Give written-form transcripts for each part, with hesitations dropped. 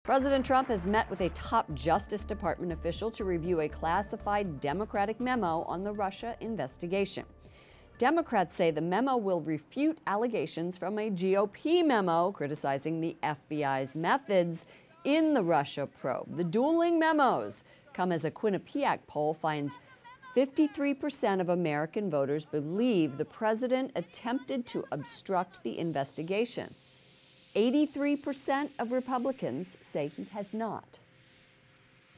President Trump has met with a top Justice Department official to review a classified Democratic memo on the Russia investigation. Democrats say the memo will refute allegations from a GOP memo criticizing the FBI's methods in the Russia probe. The dueling memos come as a Quinnipiac poll finds 53% of American voters believe the president attempted to obstruct the investigation. 83% of Republicans say he has not.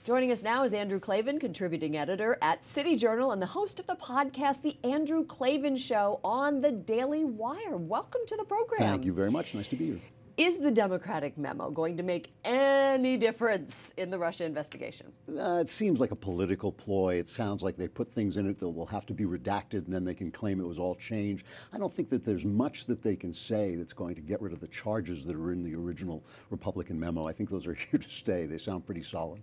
Joining us now is Andrew Klavan, contributing editor at City Journal and the host of the podcast, The Andrew Klavan Show on the Daily Wire. Welcome to the program. Thank you very much. Nice to be here. Is the Democratic memo going to make any difference in the Russia investigation? It seems like a political ploy. It sounds like they put things in it that will have to be redacted and then they can claim it was all changed. I don't think that there's much that they can say that's going to get rid of the charges that are in the original Republican memo. I think those are here to stay. They sound pretty solid.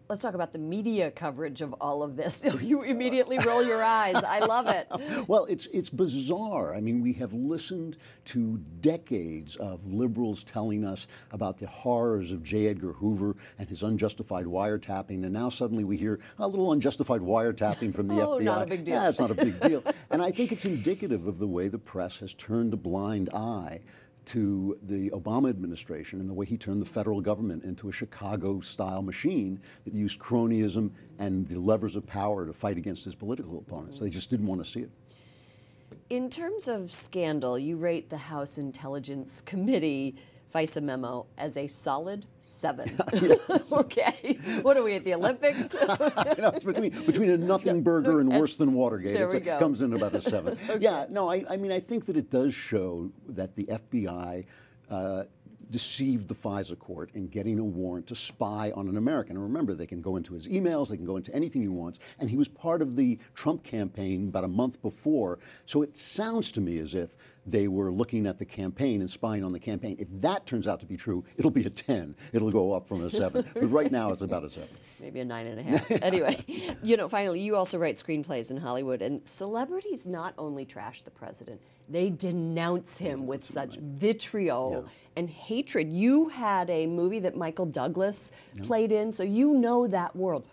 Let's talk about the media coverage of all of this. You immediately roll your eyes. I love it. Well, it's bizarre. I mean, we have listened to decades of liberals telling us about the horrors of J. Edgar Hoover and his unjustified wiretapping, and now suddenly we hear a little unjustified wiretapping from the FBI. Oh, not a big deal. Yeah, it's not a big deal. And I think it's indicative of the way the press has turned a blind eye to the Obama administration and the way he turned the federal government into a Chicago-style machine that used cronyism and the levers of power to fight against his political opponents. They just didn't want to see it. In terms of scandal, you rate the House Intelligence Committee FISA memo as a solid 7. Yes. Okay. What are we at the Olympics? No, it's between a nothing burger and worse than Watergate. It comes in about a 7. Okay. Yeah, no, I mean, I think that it does show that the FBI deceived the FISA court in getting a warrant to spy on an American. And remember, they can go into his emails, they can go into anything he wants, and he was part of the Trump campaign about a month before. So it sounds to me as if they were looking at the campaign and spying on the campaign. If that turns out to be true, it'll be a 10. It'll go up from a 7. But right now, it's about a 7. Maybe a 9.5. Anyway, finally, you also write screenplays in Hollywood, and celebrities not only trash the president, they denounce him with such vitriol and hatred. You had a movie that Michael Douglas played in, so you know that world.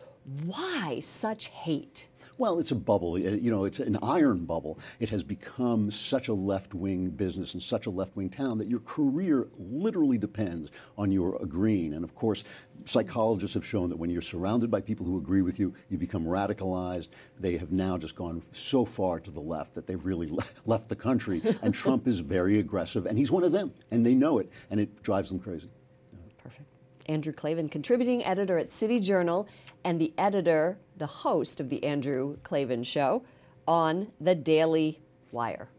Why such hate? Well, it's a bubble. It's an iron bubble. It has become such a left-wing business and such a left-wing town that your career literally depends on your agreeing. And of course, psychologists have shown that when you're surrounded by people who agree with you, you become radicalized. They have now just gone so far to the left that they've really left the country. And Trump is very aggressive, and he's one of them, and they know it, and it drives them crazy. Perfect. Andrew Klavan, contributing editor at City Journal and the host of the Andrew Klavan Show on the Daily Wire.